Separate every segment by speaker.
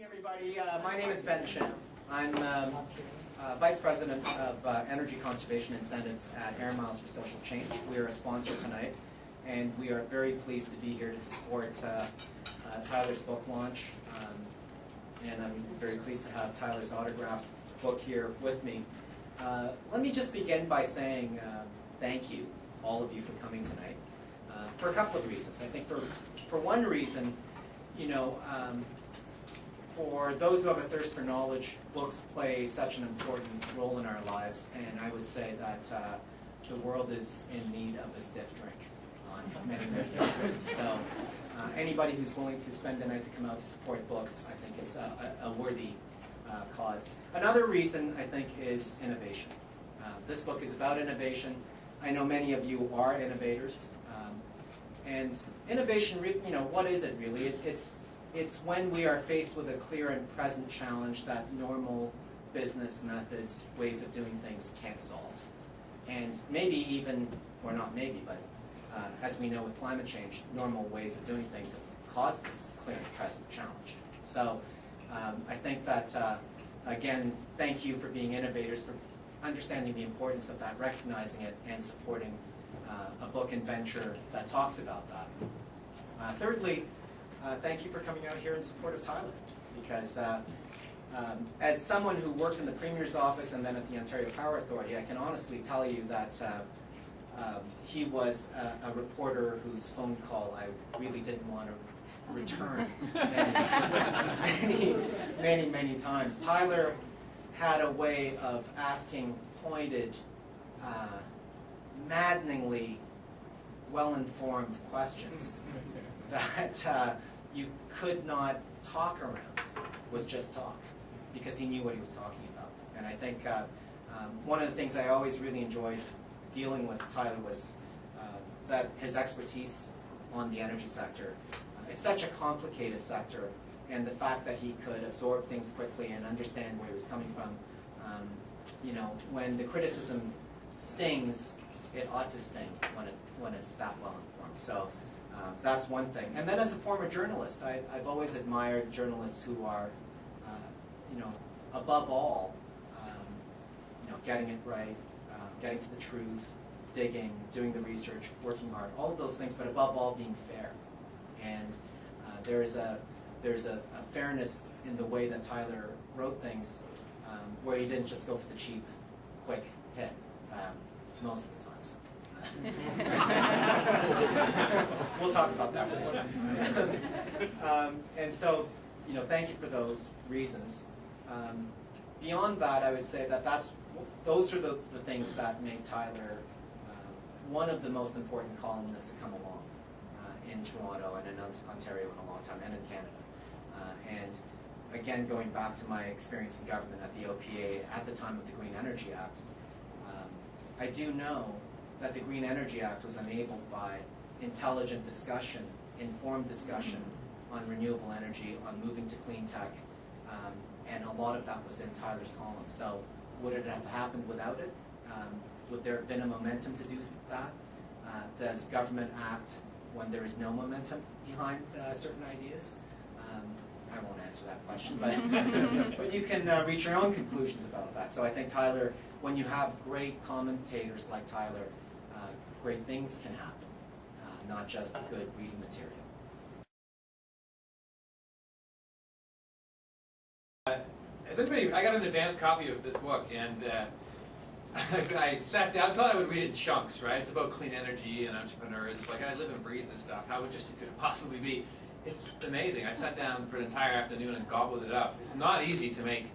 Speaker 1: Everybody, my name is Ben Chen. I'm Vice President of Energy Conservation Incentives at Air Miles for Social Change. We are a sponsor tonight, and we are very pleased to be here to support Tyler's book launch. And I'm very pleased to have Tyler's autographed book here with me. Let me just begin by saying thank you, all of you, for coming tonight, for a couple of reasons. I think for one reason, you know, for those who have a thirst for knowledge, books play such an important role in our lives, and I would say that the world is in need of a stiff drink on many, many levels. So anybody who's willing to spend the night to come out to support books, I think is a worthy cause. Another reason, I think, is innovation. This book is about innovation. I know many of you are innovators. And innovation, you know, what is it really? It's when we are faced with a clear and present challenge that normal business methods, ways of doing things can't solve. And maybe even, or not maybe, but as we know with climate change, normal ways of doing things have caused this clear and present challenge. So I think that, again, thank you for being innovators, for understanding the importance of that, recognizing it, and supporting a book and venture that talks about that. Thirdly, thank you for coming out here in support of Tyler, because as someone who worked in the Premier's office and then at the Ontario Power Authority, I can honestly tell you that he was a reporter whose phone call I really didn't want to return many times. Tyler had a way of asking pointed, maddeningly well-informed questions that you could not talk around with just talk, because he knew what he was talking about. And I think one of the things I always really enjoyed dealing with Tyler was that his expertise on the energy sector. It's such a complicated sector, and the fact that he could absorb things quickly and understand where he was coming from. You know, when the criticism stings, it ought to sting when it's that well informed. So that's one thing. And then as a former journalist, I've always admired journalists who are, you know, above all, you know, getting it right, getting to the truth, digging, doing the research, working hard, all of those things, but above all being fair. And there's a fairness in the way that Tyler wrote things, where he didn't just go for the cheap, quick hit most of the times. We'll talk about that later. And so, you know, thank you for those reasons. Beyond that, I would say that those are the things that make Tyler one of the most important columnists to come along in Toronto and in Ontario in a long time, and in Canada. And again, going back to my experience in government at the OPA at the time of the Green Energy Act, I do know that the Green Energy Act was enabled by intelligent discussion, informed discussion on renewable energy, on moving to clean tech, and a lot of that was in Tyler's column. So would it have happened without it? Would there have been a momentum to do that? Does government act when there is no momentum behind certain ideas? I won't answer that question, but, but you can reach your own conclusions about that. So I think Tyler, when you have great commentators like Tyler, great things can happen, not just good reading material.
Speaker 2: As anybody, I got an advanced copy of this book, and I sat down. I thought I would read it in chunks, right? It's about clean energy and entrepreneurs. It's like I live and breathe this stuff. How could it possibly be? It's amazing. I sat down for an entire afternoon and gobbled it up. It's not easy to make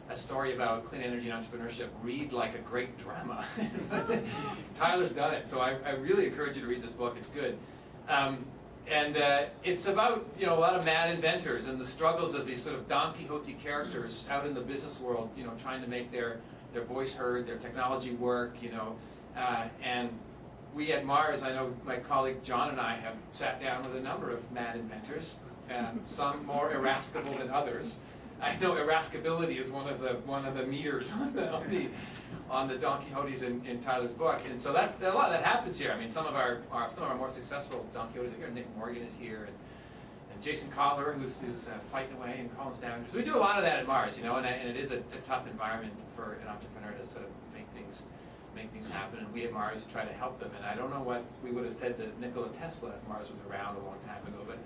Speaker 2: a story about clean energy and entrepreneurship read like a great drama. Tyler's done it, so I really encourage you to read this book. It's good. It's about, you know, a lot of mad inventors and the struggles of these sort of Don Quixote characters out in the business world, you know, trying to make their voice heard, their technology work, you know. And we at Mars, I know my colleague John and I have sat down with a number of mad inventors, some more irascible than others. I know irascibility is one of the meters on the Don Quixotes in Tyler's book, and so that a lot of that happens here. I mean, some of our more successful Don Quixotes are here. Nick Morgan is here, and Jason Kotler, who's fighting away and calling us down. So we do a lot of that at Mars, and it is a tough environment for an entrepreneur to sort of make things happen. And we at Mars try to help them. And I don't know what we would have said to Nikola Tesla if Mars was around a long time ago, but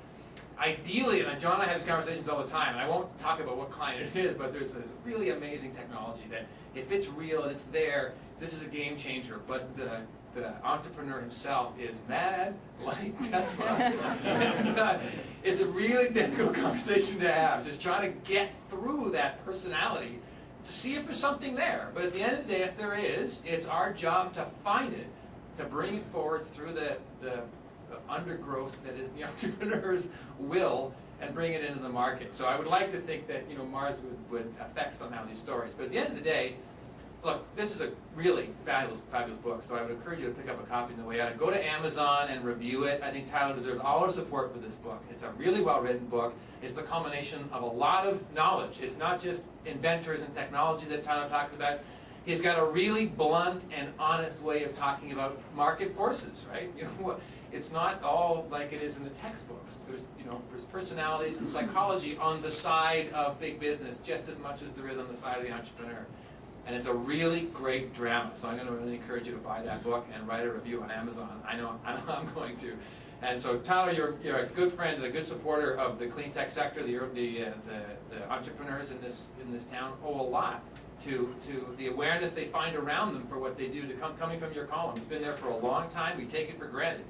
Speaker 2: ideally, and John and I have these conversations all the time, and I won't talk about what client it is, but there's this really amazing technology that if it's real and it's there, this is a game changer. But the entrepreneur himself is mad like Tesla. And, it's a really difficult conversation to have, just trying to get through that personality to see if there's something there. But at the end of the day, if there is, it's our job to find it, to bring it forward through the undergrowth that is the entrepreneur's will and bring it into the market. So I would like to think that Mars would affect somehow these stories. But at the end of the day, look, this is a really fabulous book, so I would encourage you to pick up a copy on the way out. Go to Amazon and review it. I think Tyler deserves all our support for this book. It's a really well-written book. It's the culmination of a lot of knowledge. It's not just inventors and technology that Tyler talks about. He's got a really blunt and honest way of talking about market forces, right? It's not all like it is in the textbooks. There's personalities and psychology on the side of big business just as much as there is on the side of the entrepreneur. And it's a really great drama. So I'm going to really encourage you to buy that book and write a review on Amazon. I know I'm going to. And so Tyler, you're a good friend and a good supporter of the clean tech sector. The entrepreneurs in this town owe a lot to the awareness they find around them for what they do. Coming from your column, it's been there for a long time. We take it for granted.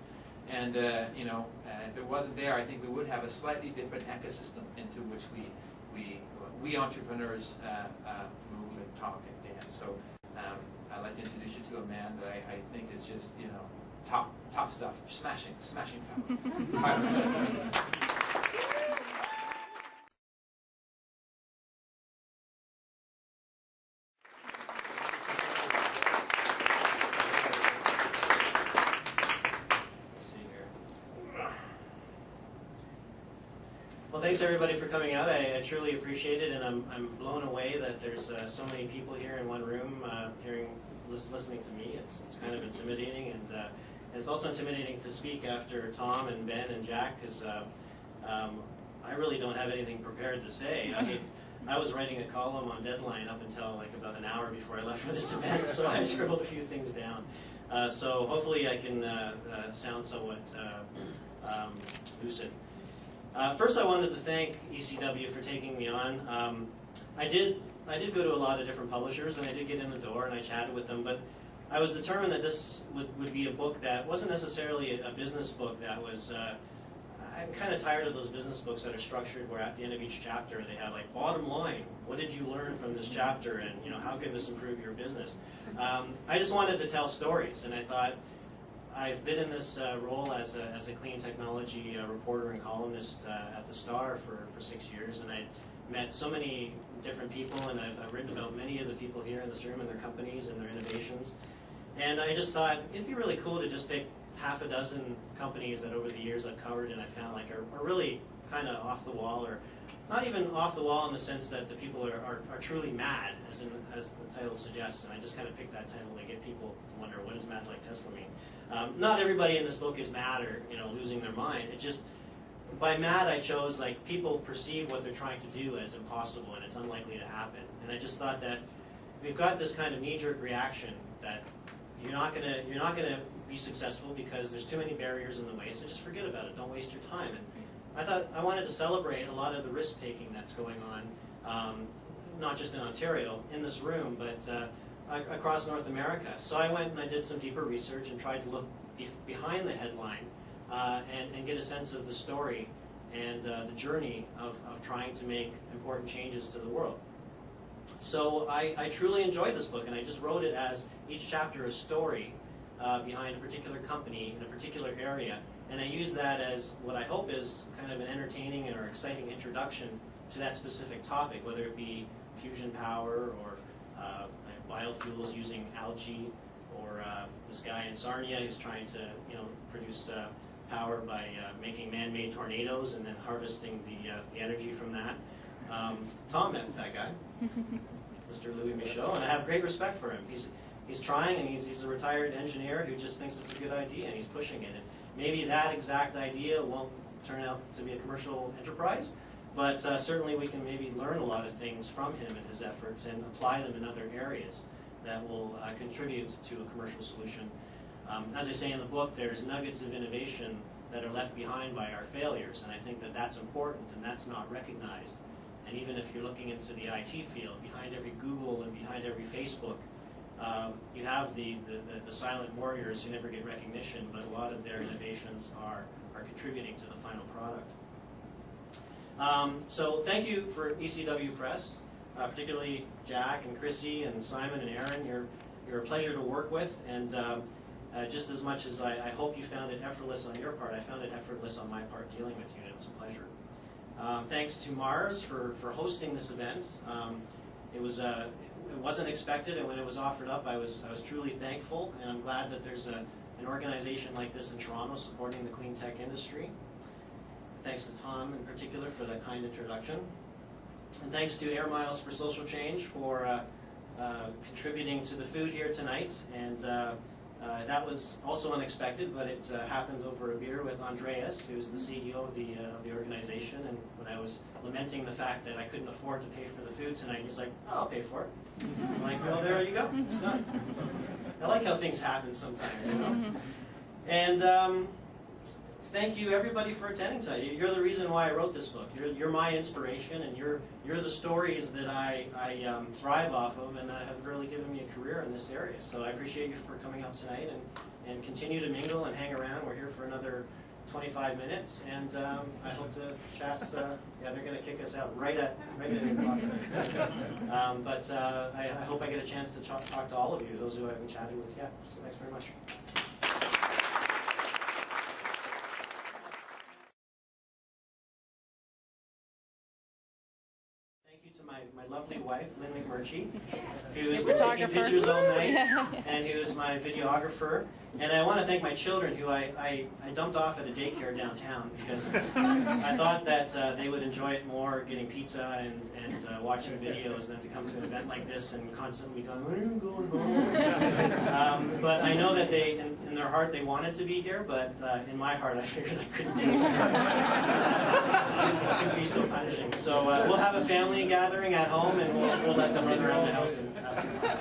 Speaker 2: And if it wasn't there, I think we would have a slightly different ecosystem into which we entrepreneurs move and talk and dance. So I'd like to introduce you to a man that I think is just top stuff, smashing fellow.
Speaker 3: Well, thanks everybody for coming out. I truly appreciate it, and I'm blown away that there's so many people here in one room listening to me. It's kind of intimidating, and it's also intimidating to speak after Tom and Ben and Jack, because I really don't have anything prepared to say. I mean, I was writing a column on Deadline up until like about an hour before I left for this event, so I scribbled a few things down. So hopefully I can sound somewhat lucid. First, I wanted to thank ECW for taking me on. I did go to a lot of different publishers, and I did get in the door, and I chatted with them, but I was determined that this would be a book that wasn't necessarily a business book that was, I'm kind of tired of those business books that are structured where at the end of each chapter they have like, bottom line, what did you learn from this chapter, and how can this improve your business? I just wanted to tell stories, and I thought, I've been in this role as a clean technology reporter and columnist at the Star for 6 years, and I met so many different people, and I've written about many of the people here in this room and their companies and their innovations. And I just thought it'd be really cool to just pick half a dozen companies that over the years I've covered and I found like are really kind of off the wall, or not even off the wall in the sense that the people are truly mad, as the title suggests, and I just kind of picked that title to get people to wonder, what does mad like Tesla mean? Not everybody in this book is mad or losing their mind. It just, by mad I chose like people perceive what they're trying to do as impossible and it's unlikely to happen. And I just thought that we've got this kind of knee-jerk reaction that you're not gonna be successful because there's too many barriers in the way. So just forget about it. Don't waste your time. And I thought I wanted to celebrate a lot of the risk-taking that's going on, not just in Ontario, in this room, but across North America. So I went and I did some deeper research and tried to look behind the headline and get a sense of the story and the journey of trying to make important changes to the world. So I truly enjoyed this book, and I just wrote it as each chapter a story behind a particular company in a particular area, and I use that as what I hope is kind of an entertaining or exciting introduction to that specific topic, whether it be fusion power or biofuels using algae, or this guy in Sarnia who's trying to produce power by making man-made tornadoes and then harvesting the energy from that. Tom met that guy, Mr. Louis Michaud, and I have great respect for him. He's trying, and he's a retired engineer who just thinks it's a good idea, and he's pushing it. And maybe that exact idea won't turn out to be a commercial enterprise, but certainly we can maybe learn a lot of things from him and his efforts and apply them in other areas that will contribute to a commercial solution. As I say in the book, there's nuggets of innovation that are left behind by our failures, and I think that that's important and that's not recognized. And even if you're looking into the IT field, behind every Google and behind every Facebook, you have the silent warriors who never get recognition, but a lot of their innovations are contributing to the final product. So thank you for ECW Press, particularly Jack and Chrissy and Simon and Aaron. You're a pleasure to work with, and just as much as I hope you found it effortless on your part, I found it effortless on my part dealing with you, and it was a pleasure. Thanks to Mars for hosting this event. It wasn't expected, and when it was offered up, I was truly thankful, and I'm glad that there's an organization like this in Toronto supporting the clean tech industry. Thanks to Tom in particular for that kind introduction. And thanks to Air Miles for Social Change for contributing to the food here tonight. And that was also unexpected, but it happened over a beer with Andreas, who's the CEO of the organization. And when I was lamenting the fact that I couldn't afford to pay for the food tonight, he's like, "Oh, I'll pay for it." I'm like, "Well, there you go. It's done." I like how things happen sometimes, you know. And thank you everybody for attending tonight. You're the reason why I wrote this book. You're my inspiration, and you're the stories that I thrive off of, and that have really given me a career in this area. So I appreciate you for coming up tonight, and continue to mingle and hang around. We're here for another 25 minutes, and I hope to chat. Yeah, they're going to kick us out right at 8 o'clock. But I hope I get a chance to talk to all of you, those who I haven't chatted with yet. So thanks very much. Thank you to my lovely wife, Lynn McMurchie, who's been taking pictures all night, and who's my videographer. And I want to thank my children, who I dumped off at a daycare downtown, because I thought that they would enjoy it more getting pizza and watching videos than to come to an event like this and constantly going, "When are you going home?" But I know that they, in their heart, they wanted to be here, but in my heart, I figured I couldn't do it. It could be so punishing. So we'll have a family gathering at home, and we'll let them run around the house and have a good time.